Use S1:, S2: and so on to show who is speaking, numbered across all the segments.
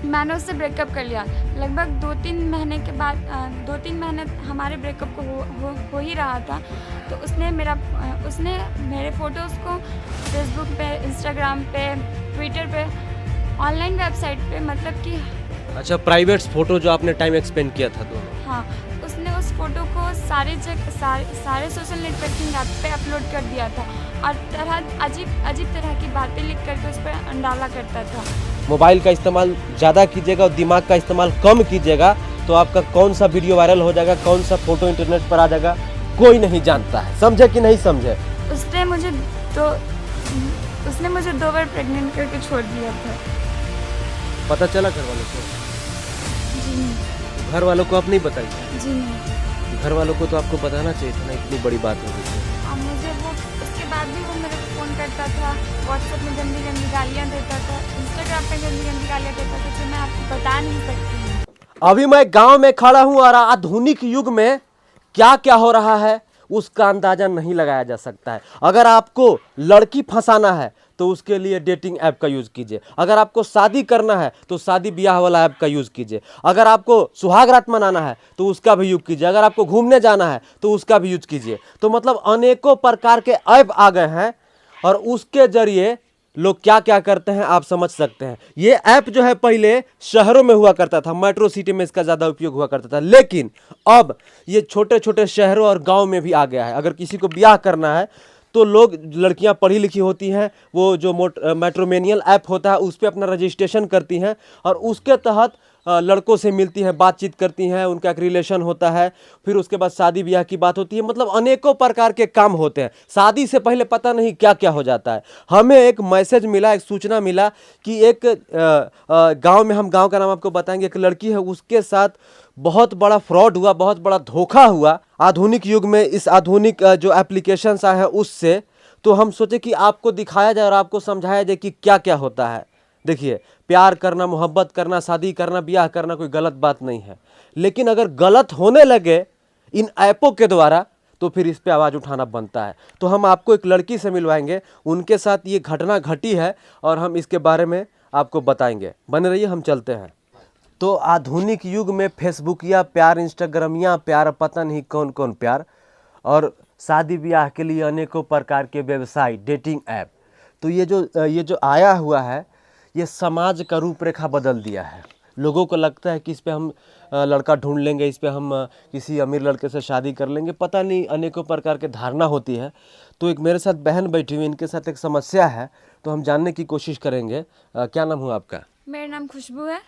S1: मैंने उससे ब्रेकअप कर लिया। लगभग 2-3 महीने के बाद 2-3 महीने हमारे ब्रेकअप को हो ही रहा था। तो उसने मेरे फ़ोटोज़ को फेसबुक पे, इंस्टाग्राम पे, ट्विटर पे, ऑनलाइन वेबसाइट पे, मतलब कि
S2: अच्छा, प्राइवेट फोटो जो आपने टाइम एक्सपेंड किया था दोनों।
S1: हाँ, उसने उस फ़ोटो को सारे सोशल नेटवर्किंग ऐप पे अपलोड कर दिया था और अजीब तरह की बातें लिख करके उस पर डाला करता था।
S2: मोबाइल का इस्तेमाल ज़्यादा कीजिएगा और दिमाग का इस्तेमाल कम कीजिएगा, तो आपका कौन सा वीडियो वायरल हो जाएगा, कौन सा फोटो इंटरनेट पर आ जाएगा, कोई नहीं जानता है। समझे कि नहीं समझे?
S1: उसने मुझे 2 बार प्रेग्नेंट करके छोड़ दिया था।
S2: पता चला घर वालों को?
S1: जी नहीं।
S2: घर वालों को आप नहीं बताइए।
S1: जी नहीं।
S2: घर वालों को तो आपको बताना चाहिए था ना, इतनी बड़ी बात हो गई थी।
S1: और मुझे वो उसके बाद भी वो मेरे को फ़ोन करता था, व्हाट्सएप में गंदी गालियाँ देता था, इंस्टाग्राम पे गंदी गालियाँ देता था, जो मैं आपको बता नहीं सकती हूँ।
S2: अभी मैं गांव में खड़ा हूं और आधुनिक युग में क्या क्या हो रहा है उसका अंदाजा नहीं लगाया जा सकता है। अगर आपको लड़की फंसाना है तो उसके लिए डेटिंग ऐप का यूज़ कीजिए। अगर आपको शादी करना है तो शादी ब्याह वाला ऐप का यूज़ कीजिए। अगर आपको सुहाग रात मनाना है तो उसका भी यूज़ कीजिए। अगर आपको घूमने जाना है तो उसका भी यूज़ कीजिए। तो मतलब अनेकों प्रकार के ऐप आ गए हैं और उसके जरिए लोग क्या क्या करते हैं आप समझ सकते हैं। ये ऐप जो है पहले शहरों में हुआ करता था, मेट्रो सिटी में इसका ज़्यादा उपयोग हुआ करता था, लेकिन अब ये छोटे छोटे शहरों और गांव में भी आ गया है। अगर किसी को ब्याह करना है तो लोग, लड़कियां पढ़ी लिखी होती हैं, वो जो मैट्रिमोनियल ऐप होता है उस पर अपना रजिस्ट्रेशन करती हैं और उसके तहत लड़कों से मिलती हैं, बातचीत करती हैं, उनका एक रिलेशन होता है, फिर उसके बाद शादी ब्याह की बात होती है। मतलब अनेकों प्रकार के काम होते हैं। शादी से पहले पता नहीं क्या क्या हो जाता है। हमें एक मैसेज मिला, एक सूचना मिला कि एक गांव में, हम गांव का नाम आपको बताएंगे, एक लड़की है, उसके साथ बहुत बड़ा फ्रॉड हुआ, बहुत बड़ा धोखा हुआ। आधुनिक युग में इस आधुनिक जो एप्लीकेशंस आए हैं उससे, तो हम सोचे कि आपको दिखाया जाए और आपको समझाया जाए कि क्या क्या होता है। देखिए, प्यार करना, मोहब्बत करना, शादी करना, ब्याह करना कोई गलत बात नहीं है, लेकिन अगर गलत होने लगे इन ऐपों के द्वारा तो फिर इस पे आवाज़ उठाना बनता है। तो हम आपको एक लड़की से मिलवाएंगे, उनके साथ ये घटना घटी है और हम इसके बारे में आपको बताएंगे। बने रहिए, हम चलते हैं। तो आधुनिक युग में फेसबुकिया प्यार, इंस्टाग्रामिया प्यार, पता नहीं कौन कौन प्यार, और शादी ब्याह के लिए अनेकों प्रकार के वेबसाइट, डेटिंग ऐप। तो ये जो आया हुआ है, ये समाज का रूपरेखा बदल दिया है। लोगों को लगता है कि इस पे हम लड़का ढूंढ लेंगे, इस पे हम किसी अमीर लड़के से शादी कर लेंगे, पता नहीं अनेकों प्रकार के धारणा होती है। तो एक मेरे साथ बहन बैठी हुई, इनके साथ एक समस्या है, तो हम जानने की कोशिश करेंगे। क्या नाम हुआ आपका?
S1: मेरा नाम खुशबू है।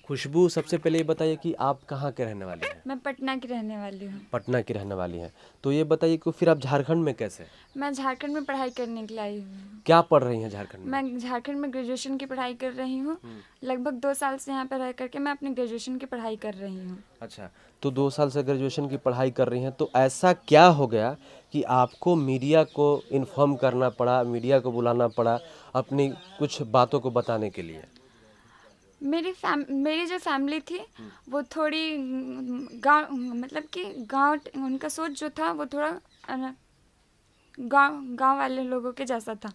S2: खुशबू, सबसे पहले ये बताइए कि आप कहाँ के रहने वाले हैं?
S1: मैं पटना की रहने वाली हूँ।
S2: पटना की रहने वाली हैं। तो ये बताइए कि फिर आप झारखंड में कैसे?
S1: मैं झारखंड में पढ़ाई करने के लिए आई हूँ।
S2: क्या पढ़ रही हैं झारखंड में?
S1: मैं झारखंड में ग्रेजुएशन की पढ़ाई कर रही हूँ। लगभग 2 साल से यहाँ पर रह करके मैं अपनी ग्रेजुएशन की पढ़ाई कर रही हूँ।
S2: अच्छा, तो 2 साल से ग्रेजुएशन की पढ़ाई कर रही हैं, तो ऐसा क्या हो गया कि आपको मीडिया को इन्फॉर्म करना पड़ा, मीडिया को बुलाना पड़ा अपनी कुछ बातों को बताने के लिए?
S1: मेरी जो फैमिली थी वो थोड़ी गांव, मतलब कि गांव, उनका सोच जो था वो थोड़ा गांव वाले लोगों के जैसा था।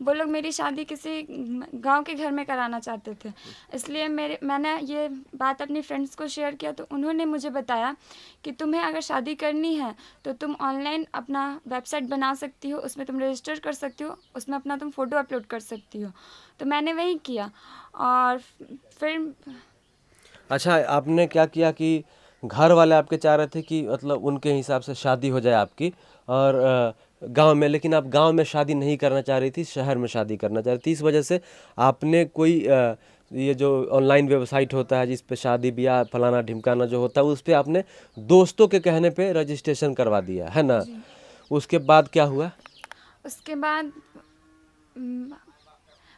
S1: वो लोग मेरी शादी किसी गांव के घर में कराना चाहते थे। इसलिए मैंने ये बात अपनी फ्रेंड्स को शेयर किया, तो उन्होंने मुझे बताया कि तुम्हें अगर शादी करनी है तो तुम ऑनलाइन अपना वेबसाइट बना सकती हो, उसमें तुम रजिस्टर कर सकती हो, उसमें अपना तुम फ़ोटो अपलोड कर सकती हो। तो मैंने वही किया और फिर।
S2: अच्छा, आपने क्या किया कि घर वाले आपके चाह रहे थे कि मतलब उनके हिसाब से शादी हो जाए आपकी, और गांव में, लेकिन आप गांव में शादी नहीं करना चाह रही थी, शहर में शादी करना चाह रही थी। इस वजह से आपने कोई ये जो ऑनलाइन वेबसाइट होता है जिस पे शादी ब्याह फलाना ढिमकाना जो होता है, उस पर आपने दोस्तों के कहने पे रजिस्ट्रेशन करवा दिया है ना? उसके बाद क्या हुआ?
S1: उसके बाद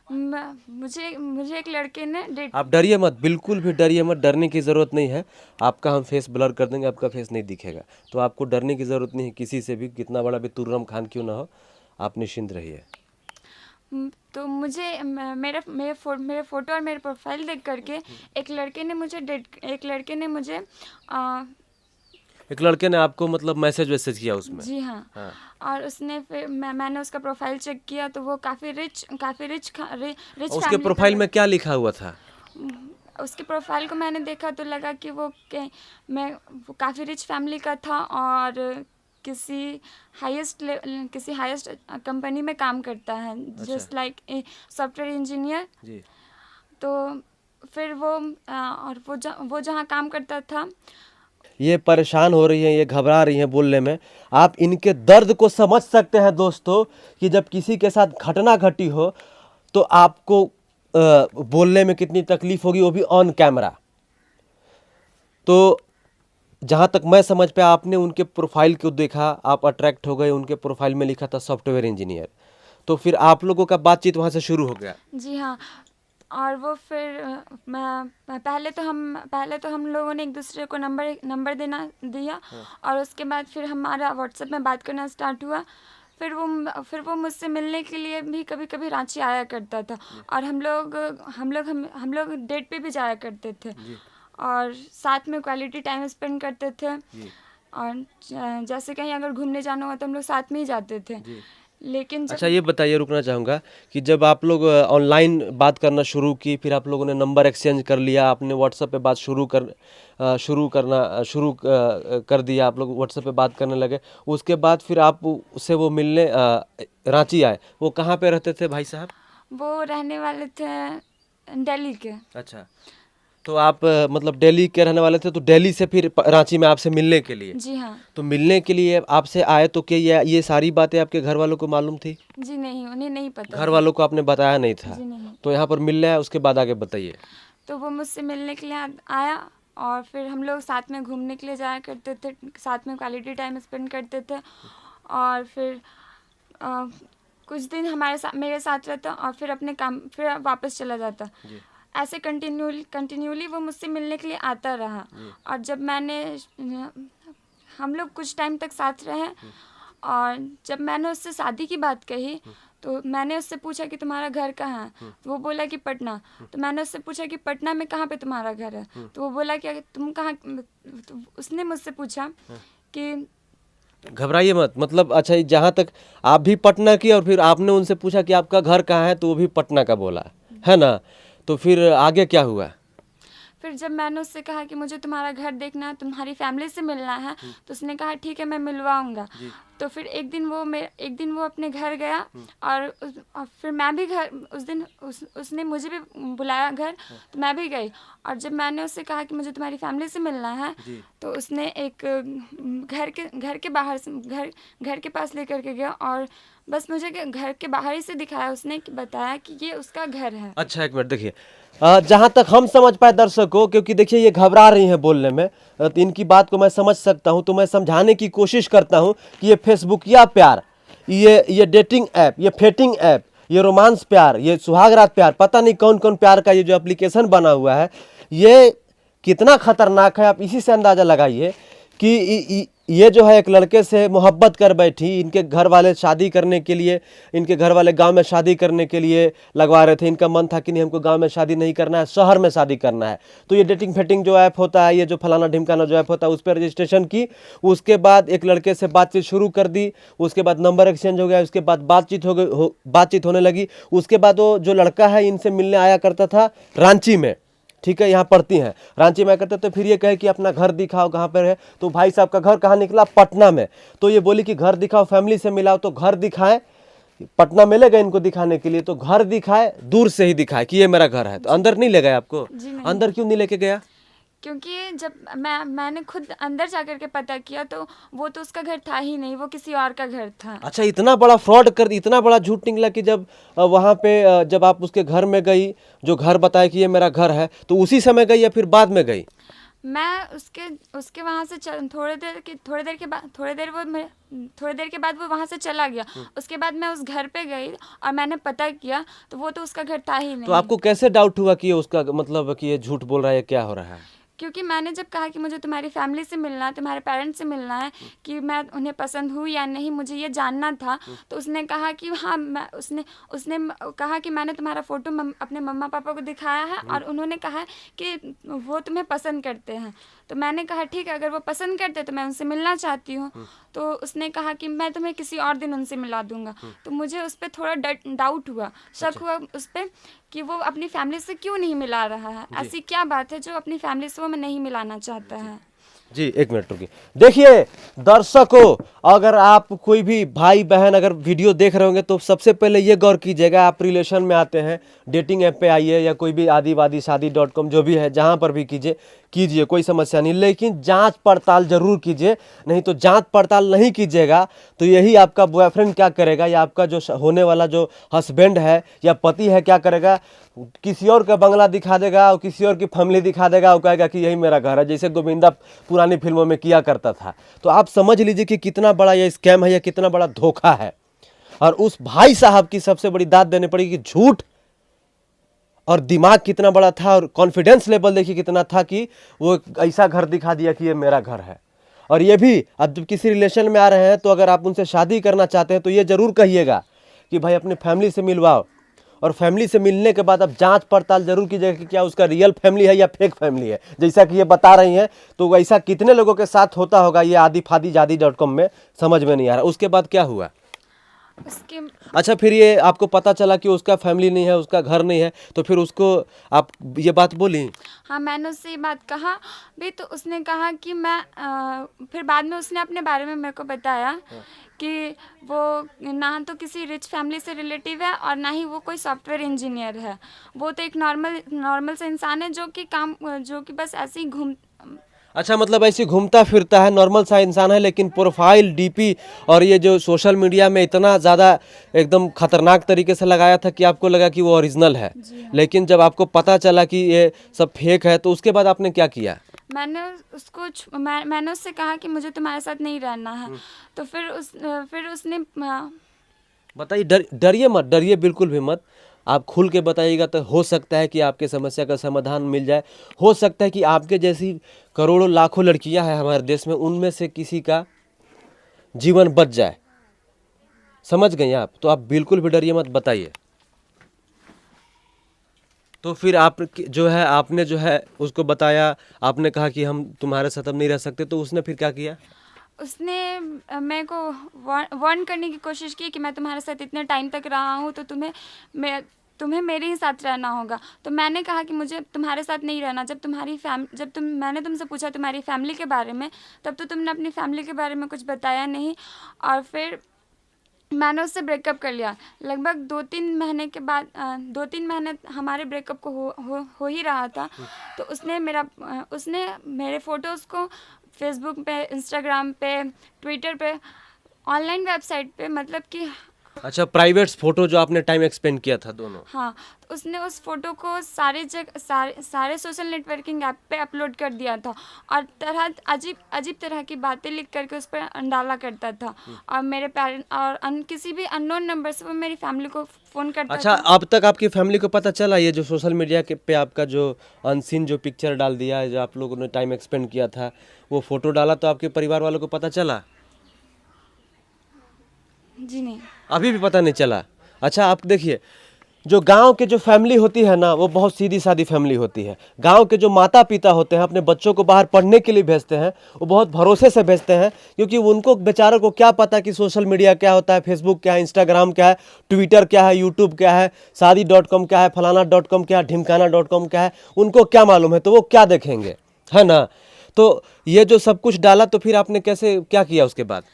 S1: मुझे एक लड़के ने डेट।
S2: आप डरिए मत, बिल्कुल भी डरिए मत, डरने की ज़रूरत नहीं है। आपका हम फेस ब्लर कर देंगे, आपका फेस नहीं दिखेगा, तो आपको डरने की ज़रूरत नहीं है किसी से भी, कितना बड़ा भी तुर्रम खान क्यों ना हो, आप निश्चिंत रहिए।
S1: तो मुझे मेरे फ़ोटो और मेरे प्रोफाइल देख करके एक लड़के ने आपको मतलब मैसेज किया उसमें?
S2: जी हाँ।
S1: और उसने फिर मैंने उसका प्रोफाइल चेक किया तो वो काफ़ी रिच
S2: उसके प्रोफाइल में क्या लिखा हुआ था?
S1: उसके प्रोफाइल को मैंने देखा तो लगा कि वो काफ़ी रिच फैमिली का था और किसी हाईएस्ट कंपनी में काम करता है, just like a software engineer.
S2: जी।
S1: तो फिर वो जहाँ काम करता था।
S2: ये परेशान हो रही हैं, ये घबरा रही हैं बोलने में। आप इनके दर्द को समझ सकते हैं दोस्तों कि जब किसी के साथ घटना घटी हो तो आपको बोलने में कितनी तकलीफ होगी, वो भी ऑन कैमरा। तो जहाँ तक मैं समझ पाया, आपने उनके प्रोफाइल को देखा, आप अट्रैक्ट हो गए, उनके प्रोफाइल में लिखा था सॉफ्टवेयर इंजीनियर, तो फिर आप लोगों का बातचीत वहाँ से शुरू हो गया।
S1: जी हाँ, और वो फिर पहले तो हम लोगों ने एक दूसरे को नंबर दिया। और उसके बाद फिर हमारा व्हाट्सएप में बात करना स्टार्ट हुआ। फिर वो मुझसे मिलने के लिए भी कभी कभी रांची आया करता था और हम लोग डेट पे भी जाया करते थे और साथ में क्वालिटी टाइम स्पेंड करते थे। और जैसे कहीं अगर घूमने जाना हुआ तो हम लोग साथ में ही जाते थे। लेकिन
S2: अच्छा, ये बताइए, रुकना चाहूँगा कि जब आप लोग ऑनलाइन बात करना शुरू की, फिर आप लोगों ने नंबर एक्सचेंज कर लिया, आपने व्हाट्सएप पे बात शुरू कर दिया, आप लोग व्हाट्सएप पे बात करने लगे, उसके बाद फिर आप उससे वो मिलने रांची आए। वो कहाँ पे रहते थे भाई साहब?
S1: वो रहने वाले थे दिल्ली के।
S2: अच्छा, तो आप मतलब दिल्ली के रहने वाले थे, तो दिल्ली से फिर रांची में आपसे मिलने के लिए?
S1: जी हाँ।
S2: तो मिलने के लिए आपसे आए तो क्या ये सारी बातें आपके घर वालों को मालूम थी?
S1: जी नहीं, उन्हें नहीं पता।
S2: घर वालों को आपने बताया नहीं था?
S1: जी नहीं।
S2: तो यहाँ पर मिलने आया, उसके बाद आगे बताइए।
S1: तो वो मुझसे मिलने के लिए आया और फिर हम लोग साथ में घूमने के लिए जाया करते थे, साथ में क्वालिटी टाइम स्पेंड करते थे। और फिर कुछ दिन मेरे साथ रहता और फिर अपने काम फिर वापस चला जाता। ऐसे कंटिन्यूली वो मुझसे मिलने के लिए आता रहा। और जब हम लोग कुछ टाइम तक साथ रहे और जब मैंने उससे शादी की बात कही तो मैंने उससे पूछा कि तुम्हारा घर कहाँ है? तो वो बोला कि पटना। तो मैंने उससे पूछा कि पटना में कहाँ पे तुम्हारा घर है? तो वो बोला कि तुम कहाँ। तो उसने मुझसे पूछा कि
S2: घबराइए मत, मतलब अच्छा, जहाँ तक आप भी पटना की और फिर आपने उनसे पूछा कि आपका घर कहाँ है, तो वो भी पटना का बोला है ना? तो फिर आगे क्या हुआ?
S1: फिर जब मैंने उससे कहा कि मुझे तुम्हारा घर देखना है, तुम्हारी फैमिली से मिलना है, तो उसने कहा ठीक है मैं मिलवाऊंगा। तो फिर एक दिन वो अपने घर गया और फिर मैं भी उसने मुझे भी बुलाया घर, तो मैं भी गई। और जब मैंने उससे कहा कि मुझे तुम्हारी फैमिली से मिलना है, तो उसने एक घर के पास लेकर के गया और बस मुझे घर के बाहर ही से दिखाया। उसने बताया कि ये उसका घर है।
S2: अच्छा, एक मिनट देखिए, जहाँ तक हम समझ पाए दर्शकों, क्योंकि देखिए ये घबरा रही हैं बोलने में, तो इनकी बात को मैं समझ सकता हूँ, तो मैं समझाने की कोशिश करता हूँ कि ये फेसबुकिया प्यार, ये डेटिंग ऐप, ये फेटिंग ऐप, ये रोमांस प्यार, ये सुहागरात प्यार, पता नहीं कौन कौन प्यार का ये जो एप्लीकेशन बना हुआ है, ये कितना खतरनाक है। आप इसी से अंदाज़ा लगाइए कि ये जो है एक लड़के से मोहब्बत कर बैठी, इनके घर वाले शादी करने के लिए, इनके घर वाले गांव में शादी करने के लिए लगवा रहे थे। इनका मन था कि नहीं, हमको गांव में शादी नहीं करना है, शहर में शादी करना है। तो ये डेटिंग फेटिंग जो ऐप होता है, ये जो फलाना ढिमकाना जो ऐप होता है, उस पर रजिस्ट्रेशन की, उसके बाद एक लड़के से बातचीत शुरू कर दी, उसके बाद नंबर एक्सचेंज हो गया, उसके बाद बातचीत होने लगी। उसके बाद वो जो लड़का है इनसे मिलने आया करता था रांची में, ठीक है, यहाँ पढ़ती हैं, रांची में करते। तो फिर ये कहे कि अपना घर दिखाओ कहाँ पर है, तो भाई साहब का घर कहाँ निकला? पटना में। तो ये बोली कि घर दिखाओ, फैमिली से मिलाओ, तो घर दिखाएं, पटना में ले गए इनको दिखाने के लिए, तो घर दिखाए, दूर से ही दिखाए कि ये मेरा घर है। तो अंदर नहीं ले गए आपको? अंदर क्यों नहीं लेके गया?
S1: क्योंकि जब मैंने खुद अंदर जाकर के पता किया तो वो तो उसका घर था ही नहीं, वो किसी और का घर था।
S2: अच्छा, इतना बड़ा फ्रॉड कर दी, इतना बड़ा झूठ निकला कि जब वहाँ पे जब आप उसके घर में गई, जो घर बताया कि ये मेरा घर है, तो उसी समय गई या फिर बाद में गई?
S1: मैं उसके वहाँ से थोड़ी देर के बाद वो वहाँ से चला गया। उसके बाद मैं उस घर पे गई और मैंने पता किया तो वो तो उसका घर था ही नहीं।
S2: तो आपको कैसे डाउट हुआ कि ये उसका, मतलब कि ये झूठ बोल रहा है, क्या हो रहा है?
S1: क्योंकि मैंने जब कहा कि मुझे तुम्हारी फैमिली से मिलना है, तुम्हारे पेरेंट्स से मिलना है, कि मैं उन्हें पसंद हूँ या नहीं, मुझे ये जानना था। तो उसने कहा कि हाँ, उसने कहा कि मैंने तुम्हारा फ़ोटो अपने मम्मा पापा को दिखाया है और उन्होंने कहा कि वो तुम्हें पसंद करते हैं। तो मैंने कहा ठीक है, अगर वो पसंद करते तो मैं उनसे मिलना चाहती हूँ। तो उसने कहा कि मैं तुम्हें किसी और दिन उनसे मिला दूंगा। तो मुझे उस पर थोड़ा डाउट हुआ, शक हुआ उस पर कि वो अपनी फैमिली से क्यों नहीं मिला रहा है, ऐसी क्या बात है जो अपनी फैमिली से वो मैं नहीं मिलाना चाहता है।
S2: जी एक मिनट रुकिए। देखिए दर्शकों, अगर आप कोई भी भाई बहन अगर वीडियो देख रहे होंगे तो सबसे पहले ये गौर कीजिएगा, आप रिलेशन में आते हैं, डेटिंग ऐप पे आइए या कोई भी आदिवादी शादी.com जो भी है जहाँ पर भी कीजिए कोई समस्या नहीं, लेकिन जांच पड़ताल जरूर कीजिए। नहीं तो जांच पड़ताल नहीं कीजिएगा तो यही आपका बॉयफ्रेंड क्या करेगा या आपका जो होने वाला जो हस्बैंड है या पति है क्या करेगा, किसी और का बंगला दिखा देगा और किसी और की फैमिली दिखा देगा और कहेगा कि यही मेरा घर है, जैसे गोविंदा पुरानी फिल्मों में किया करता था। तो आप समझ लीजिए कि कितना बड़ा ये स्कैम है या कितना बड़ा धोखा है। और उस भाई साहब की सबसे बड़ी दाद देनी पड़ेगी कि झूठ और दिमाग कितना बड़ा था और कॉन्फिडेंस लेवल देखिए कितना था कि वो ऐसा घर दिखा दिया कि ये मेरा घर है। और ये भी अब जब किसी रिलेशन में आ रहे हैं तो अगर आप उनसे शादी करना चाहते हैं तो ये जरूर कहिएगा कि भाई अपनी फैमिली से मिलवाओ, और फैमिली से मिलने के बाद अब जांच पड़ताल जरूर कीजिएगा कि क्या उसका रियल फैमिली है या फेक फैमिली है, जैसा कि ये बता रही हैं। तो ऐसा कितने लोगों के साथ होता होगा ये आदिफादी.com में समझ में नहीं आ रहा। उसके बाद क्या हुआ?
S1: उसके
S2: अच्छा फिर ये आपको पता चला कि उसका फैमिली नहीं है, उसका घर नहीं है, तो फिर उसको आप ये बात बोली?
S1: हाँ, मैंने उससे ये बात कहा भी, तो उसने कहा कि मैं फिर बाद में उसने अपने बारे में मेरे को बताया कि वो ना तो किसी रिच फैमिली से रिलेटिव है और ना ही वो कोई सॉफ्टवेयर इंजीनियर है। वो तो एक नॉर्मल सा इंसान है जो कि बस ऐसे ही
S2: अच्छा मतलब ऐसे घूमता फिरता है, नॉर्मल सा इंसान है, लेकिन प्रोफाइल डीपी और ये जो सोशल मीडिया में इतना ज़्यादा एकदम खतरनाक तरीके से लगाया था कि आपको लगा कि वो ओरिजिनल है। लेकिन जब आपको पता चला कि ये सब फेक है तो उसके बाद आपने क्या किया?
S1: मैंने उससे कहा कि मुझे तुम्हारे साथ नहीं रहना है। तो फिर उसने
S2: बताइए, डरिए मत, डरिए बिल्कुल भी मत, आप खुल के बताइएगा तो हो सकता है कि आपके समस्या का समाधान मिल जाए। हो सकता है कि आपके जैसी करोड़ों लाखों लड़कियां हैं हमारे देश में, उनमें से किसी का जीवन बच जाए। समझ गई आप? तो आप बिल्कुल भी डरिए मत, बताइए। तो फिर आप जो है आपने जो है उसको बताया, आपने कहा कि हम तुम्हारे साथ अब नहीं रह सकते, तो उसने फिर क्या किया?
S1: उसने मेरे को वार्न करने की कोशिश की कि मैं तुम्हारे साथ इतने टाइम तक रहा हूँ तो तुम्हें मेरे ही साथ रहना होगा। तो मैंने कहा कि मुझे तुम्हारे साथ नहीं रहना। मैंने तुमसे पूछा तुम्हारी फैमिली के बारे में, तब तो तुमने अपनी फैमिली के बारे में कुछ बताया नहीं। और फिर मैंने उससे ब्रेकअप कर लिया। लगभग 2-3 महीने के बाद 2-3 महीने हमारे ब्रेकअप को हो ही रहा था। तो उसने मेरे फ़ोटोज़ को फेसबुक पे, इंस्टाग्राम पे, ट्विटर पे, ऑनलाइन वेबसाइट पे, मतलब कि
S2: अच्छा प्राइवेट फोटो जो आपने टाइम एक्सपेंड किया था दोनों?
S1: हाँ, तो उसने उस फोटो को सारे सोशल नेटवर्किंग ऐप पे अपलोड कर दिया था और अजीब तरह की बातें लिख करके उस पर डाला करता था। और मेरे पेरेंट और किसी भी अननोन नंबर से वो मेरी फैमिली को फ़ोन करता
S2: अच्छा,
S1: था।
S2: अब तक आपकी फैमिली को पता चला ये जो सोशल मीडिया के पे आपका जो अनसीन जो पिक्चर डाल दिया है, जो आप लोगों ने टाइम एक्सपेंड किया था, वो फोटो डाला, तो आपके परिवार वालों को पता चला?
S1: जी नहीं,
S2: अभी भी पता नहीं चला? अच्छा आप देखिए, जो गांव के जो फैमिली होती है ना, वो बहुत सीधी सादी फैमिली होती है। गांव के जो माता पिता होते हैं अपने बच्चों को बाहर पढ़ने के लिए भेजते हैं, वो बहुत भरोसे से भेजते हैं, क्योंकि उनको बेचारों को क्या पता कि सोशल मीडिया क्या होता है, फेसबुक क्या है, इंस्टाग्राम क्या है, ट्विटर क्या है, यूट्यूब क्या है, शादी.com क्या है, फलाना.com क्या है, ढिमकाना.com क्या है, उनको क्या मालूम है? तो वो क्या देखेंगे, है ना? तो ये जो सब कुछ डाला, तो फिर आपने क्या किया उसके बाद?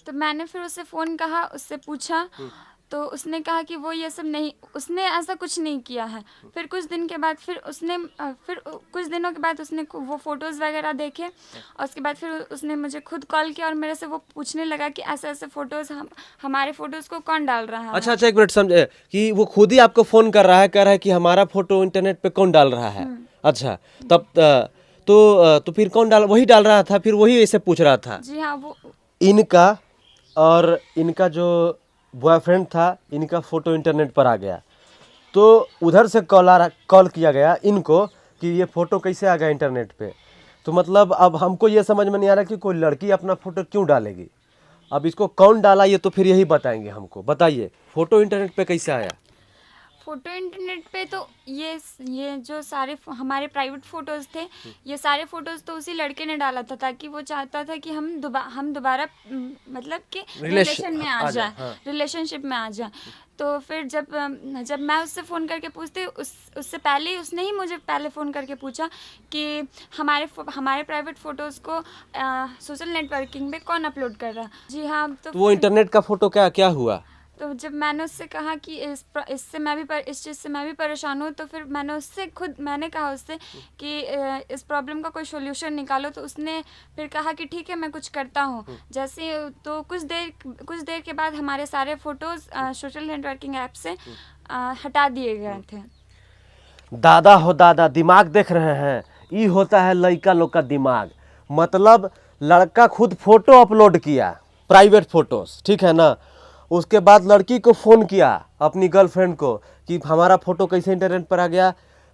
S1: तो मैंने फिर उससे फ़ोन कहा, उससे पूछा, तो उसने कहा कि वो ये सब नहीं, उसने ऐसा कुछ नहीं किया है। फिर कुछ दिनों के बाद उसने वो फ़ोटोज़ वगैरह देखे और उसके बाद फिर उसने मुझे खुद कॉल किया और मेरे से वो पूछने लगा कि ऐसे ऐसे फ़ोटोज़ हमारे फ़ोटोज़ को कौन डाल रहा है।
S2: अच्छा, एक मिनट, समझे कि वो खुद ही आपको फ़ोन कर रहा है, कह रहा है कि हमारा फ़ोटो इंटरनेट पे कौन डाल रहा है? अच्छा, तब तो फिर कौन वही डाल रहा था? फिर वही ऐसे पूछ रहा था?
S1: जी हाँ, वो
S2: इनका और इनका जो बॉयफ्रेंड था, इनका फ़ोटो इंटरनेट पर आ गया, तो उधर से कॉल किया गया इनको कि ये फ़ोटो कैसे आ गया इंटरनेट पे। तो मतलब अब हमको ये समझ में नहीं आ रहा कि कोई लड़की अपना फ़ोटो क्यों डालेगी। अब इसको कौन डाला ये तो फिर यही बताएंगे हमको। बताइए, फ़ोटो इंटरनेट पे कैसे आया?
S1: फ़ोटो इंटरनेट पे तो ये जो सारे हमारे प्राइवेट फ़ोटोज़ थे, ये सारे फ़ोटोज़ तो उसी लड़के ने डाला था, ताकि वो चाहता था कि हम दोबारा मतलब कि रिलेशन में आ जाए, रिलेशनशिप में आ जाए। तो फिर जब मैं उससे फ़ोन करके पूछती उससे पहले ही उसने ही मुझे पहले फ़ोन करके पूछा कि हमारे प्राइवेट फ़ोटोज़ को सोशल नेटवर्किंग में कौन अपलोड कर रहा। जी हाँ। तो
S2: वो इंटरनेट का फोटो क्या क्या हुआ?
S1: तो जब मैंने उससे कहा कि इस चीज़ से मैं भी परेशान हूँ, तो फिर मैंने कहा उससे कि इस प्रॉब्लम का कोई सोल्यूशन निकालो। तो उसने फिर कहा कि ठीक है, मैं कुछ करता हूँ। जैसे तो कुछ देर के बाद हमारे सारे फ़ोटोज़ सोशल नेटवर्किंग ऐप से हटा दिए गए थे।
S2: दादा हो दादा, दिमाग देख रहे हैं? ये होता है लड़का लोग का दिमाग। मतलब लड़का खुद फोटो अपलोड किया, प्राइवेट फोटोज, ठीक है ना। उसके बाद लड़की को फ़ोन किया अपनी गर्लफ्रेंड को कि हमारा फ़ोटो कैसे इंटरनेट पर आ गया।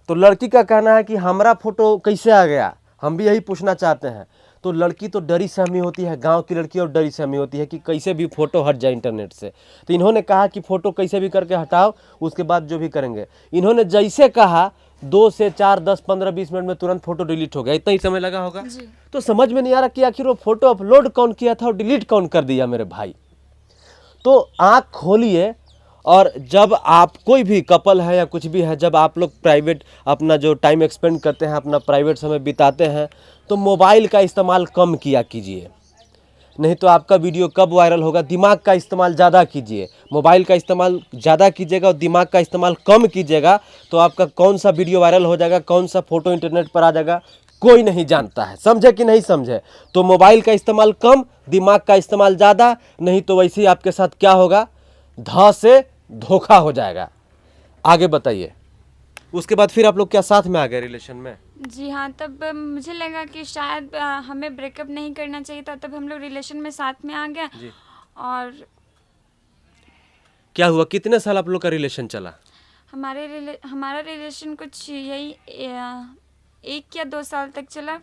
S2: तो लड़की का कहना है कि हमारा फ़ोटो कैसे आ गया, हम भी यही पूछना चाहते हैं। तो लड़की तो डरी सहमी होती है, गांव की लड़की और डरी सहमी होती है कि कैसे भी फ़ोटो हट जाए इंटरनेट से। तो इन्होंने कहा कि फ़ोटो कैसे भी करके हटाओ, उसके बाद जो भी करेंगे। इन्होंने जैसे कहा 2 से 4, 10, 15, 20 मिनट में तुरंत फ़ोटो डिलीट हो गया। इतना ही समय लगा होगा। तो समझ में नहीं आ रहा कि आखिर वो फ़ोटो अपलोड कौन किया था और डिलीट कौन कर दिया मेरे भाई। तो आँख खोलिए, और जब आप कोई भी कपल है या कुछ भी है, जब आप लोग प्राइवेट अपना जो टाइम एक्सपेंड करते हैं, अपना प्राइवेट समय बिताते हैं, तो मोबाइल का इस्तेमाल कम किया कीजिए, नहीं तो आपका वीडियो कब वायरल होगा। दिमाग का इस्तेमाल ज़्यादा कीजिए, मोबाइल का इस्तेमाल ज़्यादा कीजिएगा और दिमाग का इस्तेमाल कम कीजिएगा, तो आपका कौन सा वीडियो वायरल हो जाएगा, कौन सा फ़ोटो इंटरनेट पर आ जाएगा, कोई नहीं जानता है। समझे कि नहीं समझे? तो मोबाइल का इस्तेमाल कम, दिमाग का इस्तेमाल ज़्यादा, नहीं तो वैसे ही आपके साथ क्या होगा, ध से धोखा हो जाएगा। आगे बताइए। उसके बाद फिर आप लोग क्या साथ में आ गए रिलेशन में?
S1: जी हाँ, तब मुझे लगा कि शायद हमें ब्रेकअप नहीं करना चाहिए था, तब हम लोग रिलेशन में साथ में आ गए। और
S2: क्या हुआ, कितने साल आप लोग का रिलेशन चला?
S1: हमारा रिलेशन कुछ यही 1 या 2 साल तक चला।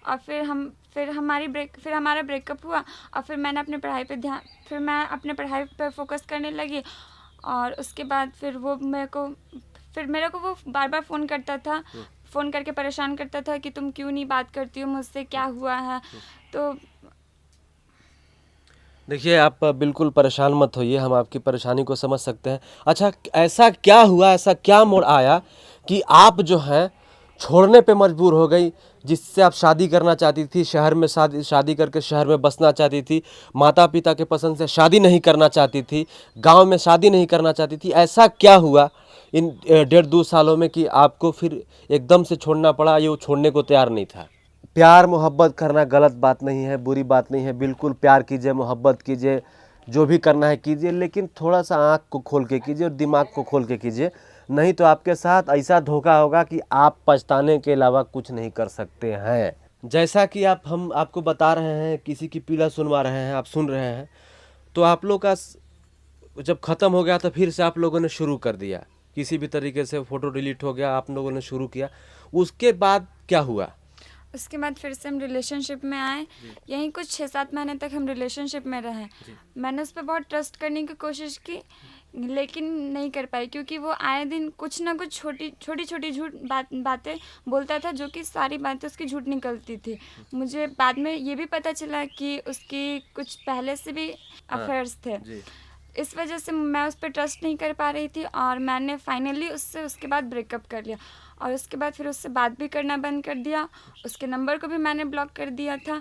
S1: और फिर हमारा ब्रेकअप हुआ। और फिर मैं अपने पढ़ाई पे फोकस करने लगी। और उसके बाद फिर मेरे को वो बार बार फ़ोन करता था, फ़ोन करके परेशान करता था कि तुम क्यों नहीं बात करती हो मुझसे, क्या हुआ है। तो
S2: देखिए, आप बिल्कुल परेशान मत होइए, हम आपकी परेशानी को समझ सकते हैं। अच्छा, ऐसा क्या हुआ, ऐसा क्या मोड़ आया कि आप जो है छोड़ने पे मजबूर हो गई, जिससे आप शादी करना चाहती थी, शहर में शादी करके शहर में बसना चाहती थी, माता पिता के पसंद से शादी नहीं करना चाहती थी, गांव में शादी नहीं करना चाहती थी। ऐसा क्या हुआ इन 1.5-2 सालों में कि आपको फिर एकदम से छोड़ना पड़ा? ये वो छोड़ने को तैयार नहीं था। प्यार मोहब्बत करना गलत बात नहीं है, बुरी बात नहीं है। बिल्कुल प्यार कीजिए, मोहब्बत कीजिए, जो भी करना है कीजिए, लेकिन थोड़ा सा आँख को खोल के कीजिए और दिमाग को खोल के कीजिए, नहीं तो आपके साथ ऐसा धोखा होगा कि आप पछताने के अलावा कुछ नहीं कर सकते हैं। जैसा कि हम आपको बता रहे हैं, किसी की पीड़ा सुनवा रहे हैं, आप सुन रहे हैं। तो आप लोग का जब ख़त्म हो गया तो फिर से आप लोगों ने शुरू कर दिया, किसी भी तरीके से फ़ोटो डिलीट हो गया, आप लोगों ने शुरू किया। उसके बाद क्या हुआ?
S1: उसके बाद फिर से हम रिलेशनशिप में आए। यहीं कुछ 6-7 महीने तक हम रिलेशनशिप में रहे। मैंने उस पर बहुत ट्रस्ट करने की कोशिश की, लेकिन नहीं कर पाई, क्योंकि वो आए दिन कुछ ना कुछ छोटी झूठ बातें बोलता था, जो कि सारी बातें उसकी झूठ निकलती थी। मुझे बाद में ये भी पता चला कि उसकी कुछ पहले से भी अफेयर्स थे। इस वजह से मैं उस पर ट्रस्ट नहीं कर पा रही थी, और मैंने फाइनली उसके बाद ब्रेकअप कर लिया। और उसके बाद फिर उससे बात भी करना बंद कर दिया, उसके नंबर को भी मैंने ब्लॉक कर दिया था।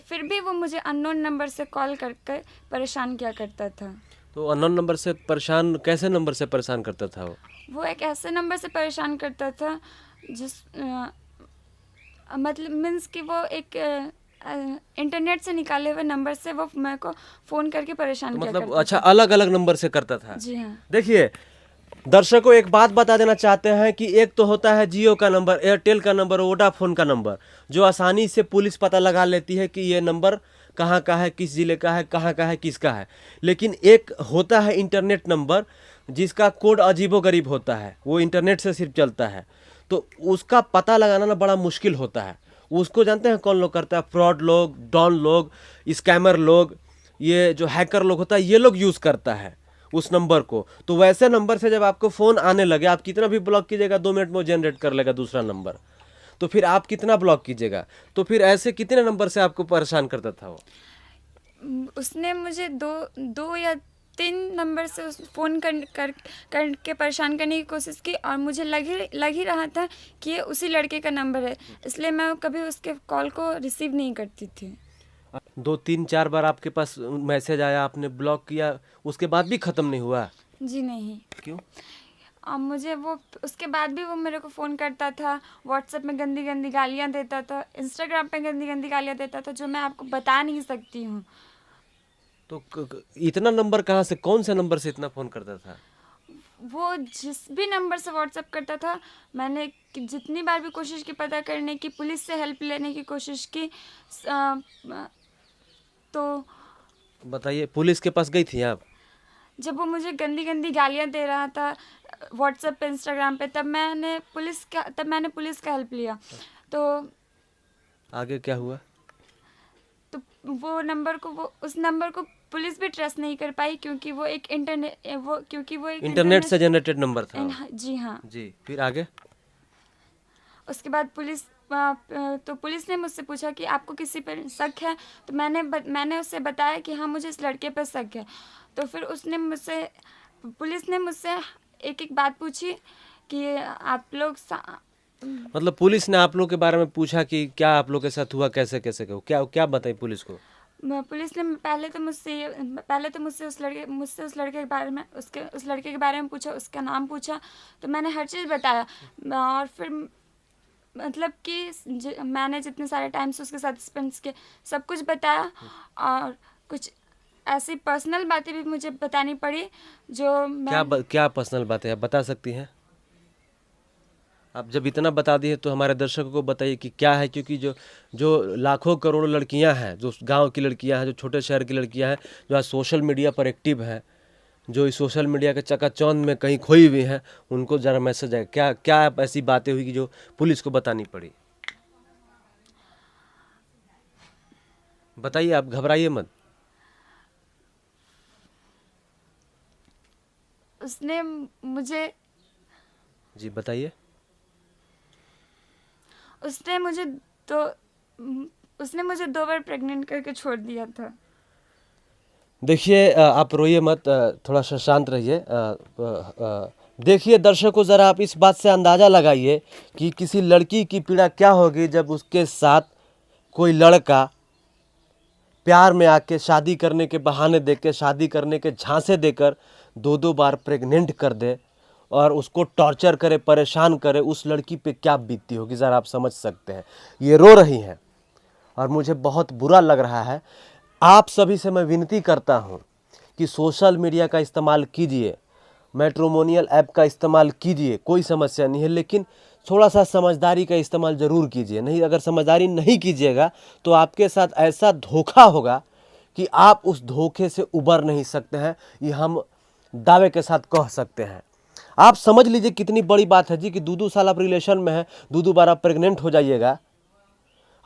S1: फिर भी वो मुझे अननोन नंबर से कॉल करके परेशान किया करता था।
S2: तो अननोन नंबर से परेशान, कैसे नंबर से परेशान करता था
S1: वो एक ऐसे नंबर से परेशान करता था मतलब मीन्स कि वो एक इंटरनेट से निकाले हुए नंबर से वो मेरे को फ़ोन करके परेशान किया करता था।
S2: अच्छा, अलग अलग नंबर से करता था?
S1: जी हाँ।
S2: देखिए दर्शकों, एक बात बता देना चाहते हैं कि एक तो होता है जियो का नंबर, एयरटेल का नंबर, वोडाफोन का नंबर, जो आसानी से पुलिस पता लगा लेती है कि ये नंबर कहाँ का है, किस ज़िले का है, कहाँ का है, किसका है। लेकिन एक होता है इंटरनेट नंबर, जिसका कोड अजीबोगरीब होता है, वो इंटरनेट से सिर्फ चलता है, तो उसका पता लगाना ना बड़ा मुश्किल होता है। उसको जानते हैं कौन लोग करता है? फ्रॉड लोग, डॉन लोग, स्कैमर लोग, ये जो हैकर लोग होता है, ये लोग यूज़ करता है उस नंबर को। तो वैसे नंबर से जब आपको फ़ोन आने लगे, आप कितना भी ब्लॉक कीजिएगा 2 मिनट में वो जनरेट कर लेगा दूसरा नंबर। तो फिर आप कितना ब्लॉक कीजिएगा? तो फिर ऐसे कितने नंबर से आपको परेशान करता था वो?
S1: उसने मुझे दो या 3 नंबर से फ़ोन करके परेशान करने की कोशिश की और मुझे लग ही रहा था कि ये उसी लड़के का नंबर है, इसलिए मैं कभी उसके कॉल को रिसीव नहीं करती थी।
S2: 2-3-4 बार आपके पास मैसेज आया, आपने ब्लॉक किया, उसके बाद भी ख़त्म नहीं हुआ?
S1: जी नहीं।
S2: क्यों?
S1: मुझे वो उसके बाद भी वो मेरे को फ़ोन करता था, व्हाट्सएप में गंदी गंदी गालियाँ देता था, इंस्टाग्राम पे गंदी गंदी गालियाँ देता था, जो मैं आपको बता नहीं सकती हूँ।
S2: तो इतना नंबर कहाँ से, कौन से नंबर से इतना फ़ोन करता था?
S1: वो जिस भी नंबर से व्हाट्सएप करता था, मैंने जितनी बार भी कोशिश की पता करने की, पुलिस से हेल्प लेने की कोशिश की, तो
S2: बताइए, पुलिस के पास गई थी आप?
S1: जब वो मुझे गंदी गंदी गालियाँ दे रहा था व्हाट्सएप पे, इंस्टाग्राम पे, तब मैंने पुलिस का हेल्प लिया। तो
S2: आगे क्या हुआ?
S1: तो उस नंबर को पुलिस भी ट्रस्ट नहीं कर पाई, क्योंकि वो एक
S2: इंटरनेट से जनरेटेड नंबर था वो?
S1: जी हाँ।
S2: जी, फिर आगे?
S1: उसके बाद पुलिस ने मुझसे पूछा कि आपको किसी पर शक है, तो मैंने उससे बताया कि हाँ, मुझे इस लड़के पर शक है। तो फिर पुलिस ने मुझसे एक एक बात पूछी कि आप लोग
S2: मतलब पुलिस ने आप लोग के बारे में पूछा कि क्या आप लोग के साथ हुआ, कैसे कैसे क्या क्या बताई पुलिस को?
S1: पुलिस ने पहले तो मुझसे उस लड़के के बारे में उस लड़के के बारे में पूछा, उसका नाम पूछा, तो मैंने हर चीज़ बताया। और फिर मतलब कि मैंने जितने सारे टाइम से उसके साथ स्पेंड किए, सब कुछ बताया, और कुछ ऐसी पर्सनल बातें भी मुझे बतानी पड़ी जो
S2: क्या पर्सनल बातें हैं, बता सकती हैं आप? जब इतना बता दिए तो हमारे दर्शकों को बताइए कि क्या है, क्योंकि जो लाखों करोड़ों लड़कियां हैं, जो गांव की लड़कियां हैं, जो छोटे शहर की लड़कियां हैं, जो आज सोशल मीडिया पर एक्टिव हैं, जो इस सोशल मीडिया के चकाचौंध में कहीं खोई हुई हैं, उनको ज़रा मैसेज है, क्या क्या ऐसी बातें हुई कि जो पुलिस को बतानी पड़ी? बताइए, आप घबराइए मत।
S1: उसने मुझे
S2: जी बताइए।
S1: उसने मुझे 2 बार प्रेग्नेंट करके छोड़ दिया था।
S2: देखिए, आप रोइए मत, थोड़ा सा शांत रहिए। देखिए दर्शकों, ज़रा आप इस बात से अंदाज़ा लगाइए कि किसी लड़की की पीड़ा क्या होगी जब उसके साथ कोई लड़का प्यार में आके शादी करने के बहाने देके, शादी करने के झांसे देकर 2-2 बार प्रेग्नेंट कर दे और उसको टॉर्चर करे, परेशान करे। उस लड़की पे क्या बीतती होगी, ज़रा आप समझ सकते हैं। ये रो रही हैं और मुझे बहुत बुरा लग रहा है। आप सभी से मैं विनती करता हूं कि सोशल मीडिया का इस्तेमाल कीजिए, मैट्रिमोनियल ऐप का इस्तेमाल कीजिए, कोई समस्या नहीं है, लेकिन थोड़ा सा समझदारी का इस्तेमाल ज़रूर कीजिए। नहीं, अगर समझदारी नहीं कीजिएगा तो आपके साथ ऐसा धोखा होगा कि आप उस धोखे से उबर नहीं सकते हैं, ये हम दावे के साथ कह सकते हैं। आप समझ लीजिए कितनी बड़ी बात है जी कि 2-2 साल आप रिलेशन में हैं, 2-2 बार आप प्रेग्नेंट हो जाइएगा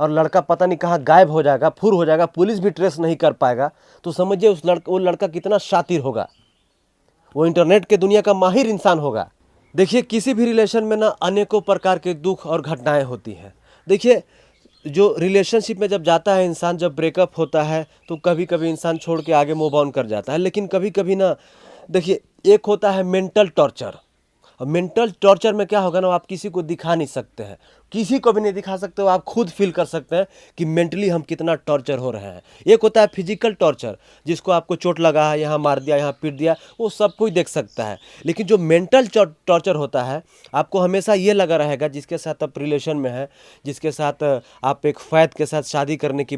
S2: और लड़का पता नहीं कहाँ गायब हो जाएगा, फुर हो जाएगा, पुलिस भी ट्रेस नहीं कर पाएगा। तो समझिए वो लड़का कितना शातिर होगा, वो इंटरनेट के दुनिया का माहिर इंसान होगा। देखिए, किसी भी रिलेशन में ना अनेकों प्रकार के दुख और घटनाएं होती हैं। देखिए, जो रिलेशनशिप में जब जाता है इंसान, जब ब्रेकअप होता है तो कभी कभी इंसान छोड़ के आगे मूव ऑन कर जाता है, लेकिन कभी कभी ना, देखिए, एक होता है मेंटल टॉर्चर। और मेंटल टॉर्चर में क्या होगा ना, आप किसी को दिखा नहीं सकते हैं, किसी को भी नहीं दिखा सकते हो, आप खुद फील कर सकते हैं कि मेंटली हम कितना टॉर्चर हो रहे हैं। एक होता है फिजिकल टॉर्चर, जिसको आपको चोट लगा है, यहाँ मार दिया, यहाँ पीट दिया, वो सब कोई देख सकता है। लेकिन जो मेंटल टॉर्चर होता है, आपको हमेशा ये लगा रहेगा जिसके साथ आप रिलेशन में हैं, जिसके साथ आप एक फ़ैद के साथ शादी करने की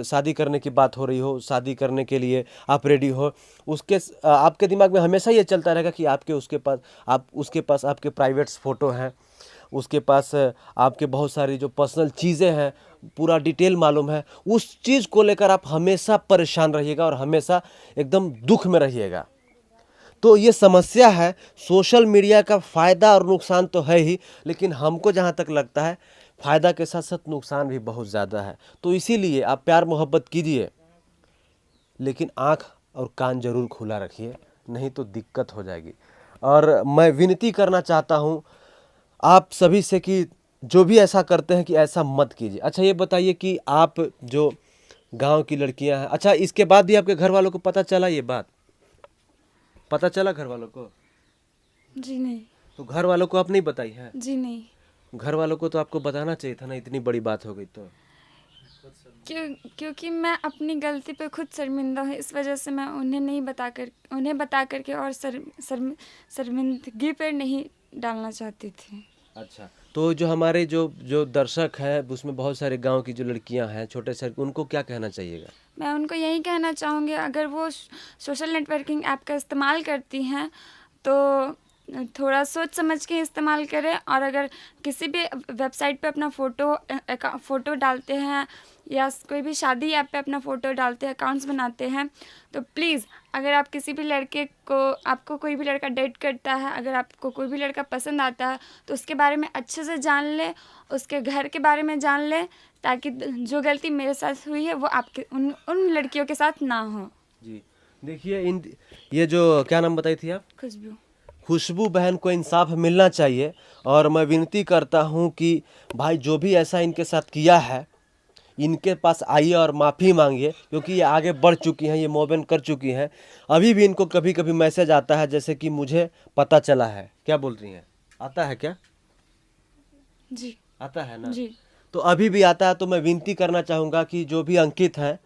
S2: शादी करने की बात हो रही हो, शादी करने के लिए आप रेडी हो, आपके दिमाग में हमेशा ये चलता रहेगा कि उसके पास आपके प्राइवेट्स फ़ोटो हैं, उसके पास आपके बहुत सारी जो पर्सनल चीज़ें हैं, पूरा डिटेल मालूम है। उस चीज़ को लेकर आप हमेशा परेशान रहिएगा और हमेशा एकदम दुख में रहिएगा। तो ये समस्या है। सोशल मीडिया का फ़ायदा और नुकसान तो है ही, लेकिन हमको जहाँ तक लगता है फ़ायदा के साथ साथ नुकसान भी बहुत ज़्यादा है। तो इसीलिए आप प्यार मोहब्बत कीजिए, लेकिन आँख और कान जरूर खुला रखिए, नहीं तो दिक्कत हो जाएगी। और मैं विनती करना चाहता हूँ आप सभी से कि जो भी ऐसा करते हैं कि ऐसा मत कीजिए। अच्छा, ये बताइए कि आप जो गांव की लड़कियां हैं। अच्छा, इसके बाद भी आपके घर वालों को पता चला ये बात? पता चला घर वालों को?
S1: जी नहीं।
S2: तो घर वालों को आप नहीं बताई है?
S1: जी नहीं।
S2: घर वालों को तो आपको बताना चाहिए था ना, इतनी बड़ी बात हो गई तो।
S1: क्योंकि मैं अपनी गलती पे खुद शर्मिंदा हूँ, इस वजह से मैं उन्हें बता करके और शर्मिंदगी पर नहीं डालना चाहती थी।
S2: अच्छा, तो जो हमारे जो दर्शक हैं उसमें बहुत सारे गांव की जो लड़कियां हैं छोटे शहर, उनको क्या कहना चाहिएगा?
S1: मैं उनको यही कहना चाहूँगी, अगर वो सोशल नेटवर्किंग ऐप का इस्तेमाल करती हैं तो थोड़ा सोच समझ के इस्तेमाल करें, और अगर किसी भी वेबसाइट पे अपना फ़ोटो डालते हैं या कोई भी शादी ऐप पे अपना फ़ोटो डालते हैं, अकाउंट्स बनाते हैं, तो प्लीज़ अगर आप किसी भी लड़के को, आपको कोई भी लड़का डेट करता है, अगर आपको कोई भी लड़का पसंद आता है तो उसके बारे में अच्छे से जान ले, उसके घर के बारे में जान ले, ताकि जो गलती मेरे साथ हुई है वो आपके उन लड़कियों के साथ ना हो।
S2: जी देखिए, ये जो क्या नाम बताई थी आप? खुशबू बहन को इंसाफ मिलना चाहिए, और मैं विनती करता हूं कि भाई जो भी ऐसा इनके साथ किया है इनके पास आइए और माफ़ी मांगिए, क्योंकि ये आगे बढ़ चुकी हैं, ये मूव ऑन कर चुकी हैं। अभी भी इनको कभी कभी मैसेज आता है, जैसे कि मुझे पता चला है। क्या बोल रही हैं? आता है क्या?
S1: जी
S2: आता है ना?
S1: जी।
S2: तो अभी भी आता है। तो मैं विनती करना चाहूँगा कि जो भी अंकित हैं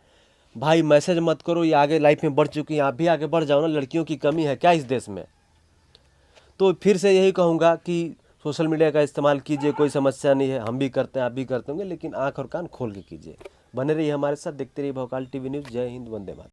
S2: भाई, मैसेज मत करो, ये आगे लाइफ में बढ़ चुकी हैं, आप भी आगे बढ़ जाओ ना। लड़कियों की कमी है क्या इस देश में? तो फिर से यही कहूँगा कि सोशल मीडिया का इस्तेमाल कीजिए, कोई समस्या नहीं है, हम भी करते हैं, आप भी करते होंगे, लेकिन आँख और कान खोल के कीजिए। बने रहिए हमारे साथ, देखते रहिए भोकाल टीवी न्यूज़। जय हिंद, वंदे मातरम।